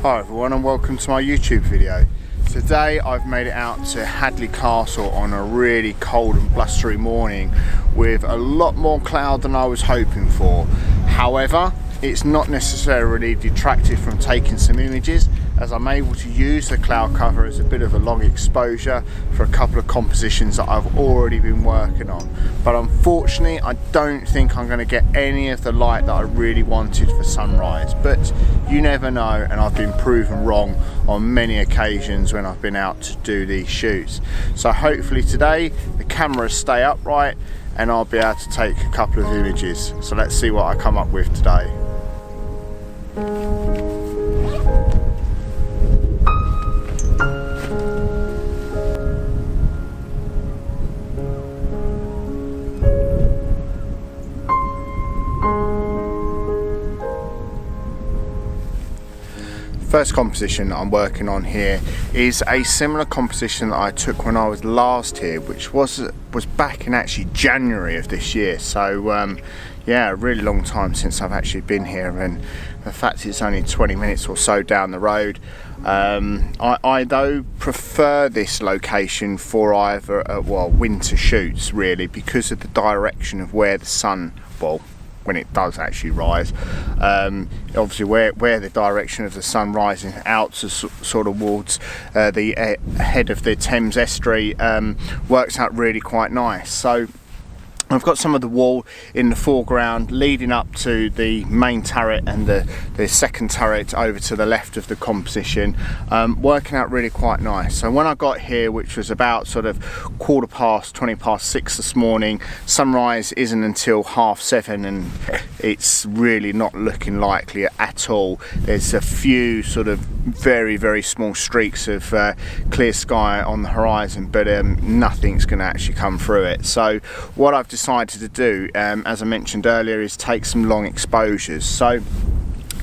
Hi everyone and welcome to my YouTube video. Today I've made it out to Hadleigh Castle on a really cold and blustery morning with a lot more cloud than I was hoping for. However, it's not necessarily detracted from taking some images, as I'm able to use the cloud cover as a bit of a long exposure for a couple of compositions that I've already been working on. But unfortunately I don't think I'm going to get any of the light that I really wanted for sunrise, but you never know, and I've been proven wrong on many occasions when I've been out to do these shoots. So hopefully today the cameras stay upright and I'll be able to take a couple of images. So let's see what I come up with today. First composition that I'm working on here is a similar composition that I took when I was last here, which was back in actually January of this year. So yeah, a really long time since I've actually been here, and the fact it's only 20 minutes or so down the road. I though prefer this location for either winter shoots, really, because of the direction of where the sun, when it does actually rise, obviously where the direction of the sun rising out to sort of towards the head of the Thames estuary works out really quite nice. So I've got some of the wall in the foreground leading up to the main turret and the second turret over to the left of the composition, working out really quite nice. So when I got here, which was about sort of 6:20 this morning, sunrise isn't until 7:30, and it's really not looking likely at all. There's a few sort of very small streaks of clear sky on the horizon, but nothing's going to actually come through it. So what I've decided to do, as I mentioned earlier, is take some long exposures. So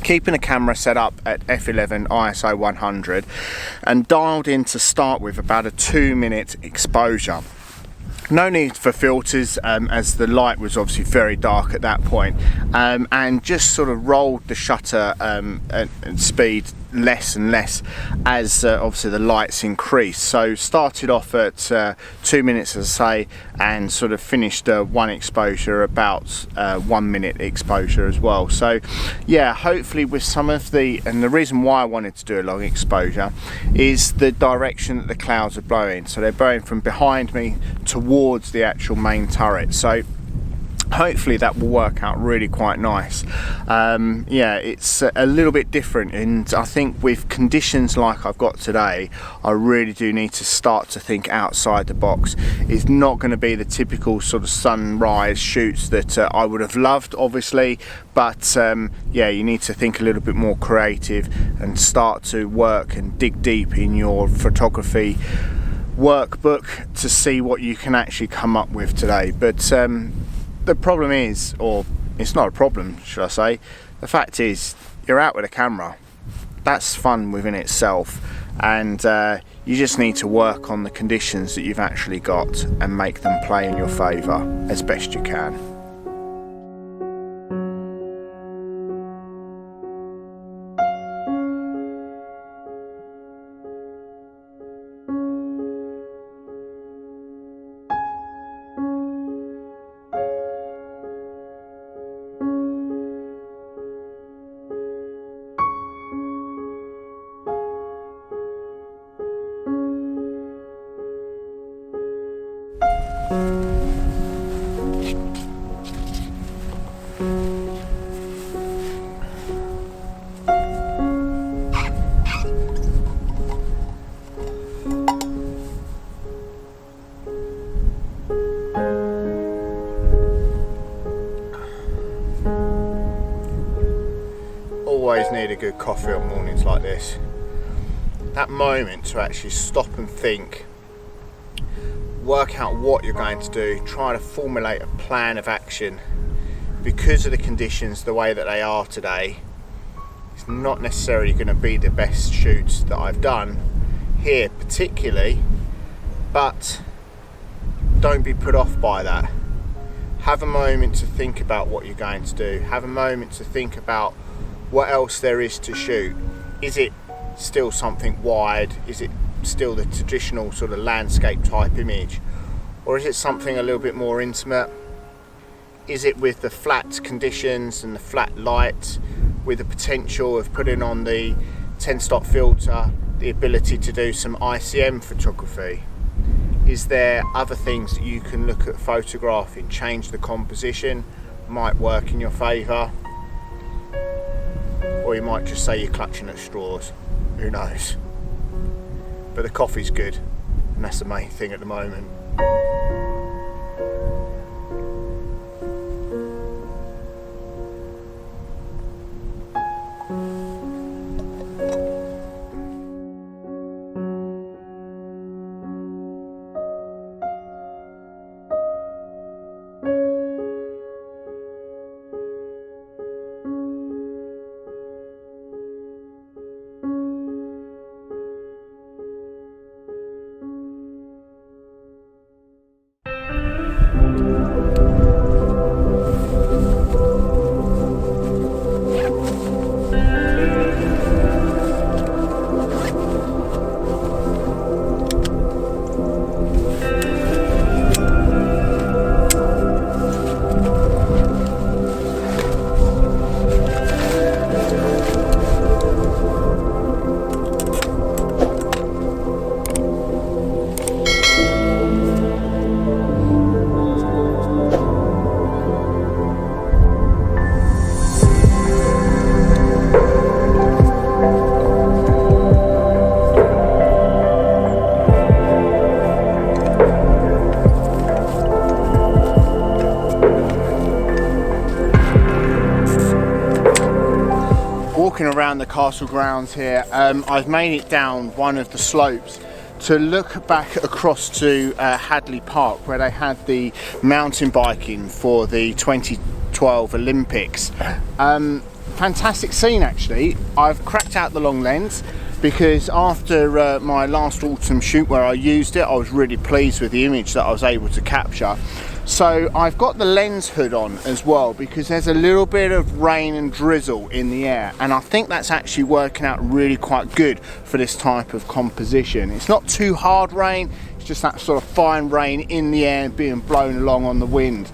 keeping the camera set up at f11 ISO 100 and dialed in to start with about a 2-minute exposure. No need for filters, as the light was obviously very dark at that point, and just sort of rolled the shutter and speed less and less as obviously the lights increased. So started off at 2 minutes, as I say, and sort of finished one exposure about 1 minute exposure as well. So yeah, hopefully with some of and the reason why I wanted to do a long exposure is the direction that the clouds are blowing. So they're blowing from behind me towards the actual main turret. So hopefully that will work out really quite nice. Yeah, it's a little bit different, and I think with conditions like I've got today, I really do need to start to think outside the box. It's not going to be the typical sort of sunrise shoots that I would have loved, obviously, but yeah, you need to think a little bit more creative and start to work and dig deep in your photography workbook to see what you can actually come up with today. But the problem is, or it's not a problem, should I say, the fact is you're out with a camera. That's fun within itself, and you just need to work on the conditions that you've actually got and make them play in your favour as best you can. Always need a good coffee on mornings like this. That moment to actually stop and think, work out what you're going to do, try to formulate a plan of action. Because of the conditions the way that they are today, it's not necessarily going to be the best shoots that I've done here particularly, but don't be put off by that. Have a moment to think about what you're going to do. Have a moment to think about what else there is to shoot. Is it still something wide? Is it still the traditional sort of landscape type image, or is it something a little bit more intimate? Is it with the flat conditions and the flat light, with the potential of putting on the 10-stop filter, the ability to do some ICM photography? Is there other things that you can look at photographing, change the composition, might work in your favour? Or you might just say you're clutching at straws, who knows? But the coffee's good, and that's the main thing at the moment. Walking around the castle grounds here, I've made it down one of the slopes to look back across to Hadleigh Park, where they had the mountain biking for the 2012 Olympics. Fantastic scene actually. I've cracked out the long lens because after my last autumn shoot where I used it, I was really pleased with the image that I was able to capture. So I've got the lens hood on as well because there's a little bit of rain and drizzle in the air, and I think that's actually working out really quite good for this type of composition. It's not too hard rain, it's just that sort of fine rain in the air being blown along on the wind.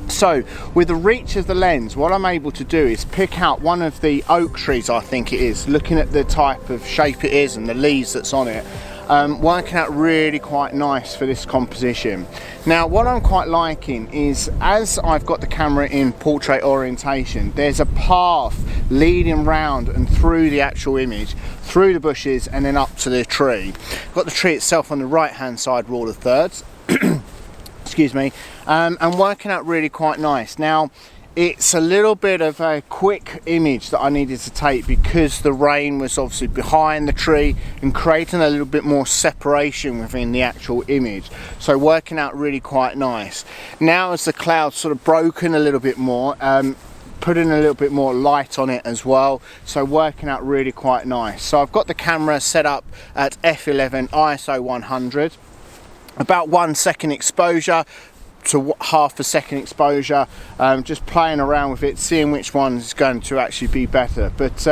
So with the reach of the lens, what I'm able to do is pick out one of the oak trees, I think it is, looking at the type of shape it is and the leaves that's on it. Working out really quite nice for this composition. Now what I'm quite liking is, as I've got the camera in portrait orientation, there's a path leading round and through the actual image, through the bushes and then up to the tree. I've got the tree itself on the right hand side rule of thirds, excuse me, and working out really quite nice. Now it's a little bit of a quick image that I needed to take because the rain was obviously behind the tree and creating a little bit more separation within the actual image. So working out really quite nice. Now as the clouds sort of broken a little bit more, putting a little bit more light on it as well, so working out really quite nice. So I've got the camera set up at f11 ISO 100, about 1 second exposure to half a second exposure, just playing around with it, seeing which one is going to actually be better. But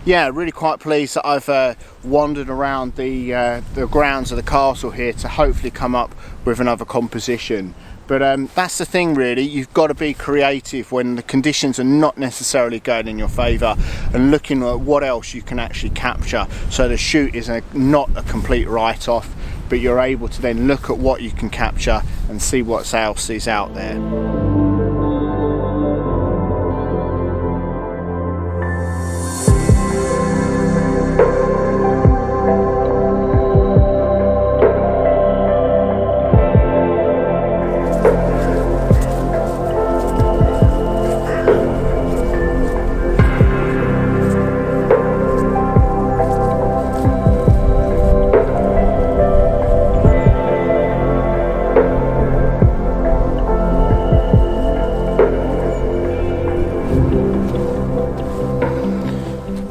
yeah, really quite pleased that I've wandered around the grounds of the castle here to hopefully come up with another composition. But that's the thing really, you've got to be creative when the conditions are not necessarily going in your favour, and looking at what else you can actually capture, so the shoot is not a complete write-off, but you're able to then look at what you can capture and see what else is out there.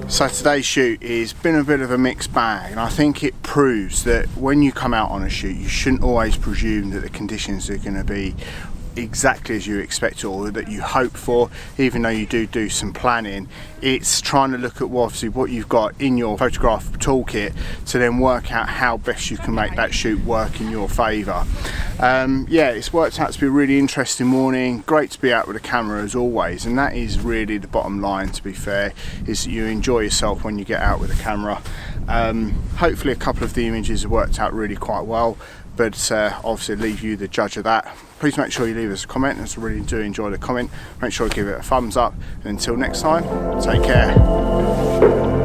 So today's shoot has been a bit of a mixed bag, and I think it proves that when you come out on a shoot, you shouldn't always presume that the conditions are going to be exactly as you expect or that you hope for, even though you do some planning. It's trying to look at obviously what you've got in your photograph toolkit to then work out how best you can make that shoot work in your favour. Yeah, it's worked out to be a really interesting morning. Great to be out with a camera as always, and that is really the bottom line, to be fair, is that you enjoy yourself when you get out with a camera. Hopefully a couple of the images have worked out really quite well, but obviously leave you the judge of that. Please make sure you leave us a comment, as I really do enjoy the comment. Make sure to give it a thumbs up, and until next time, take care.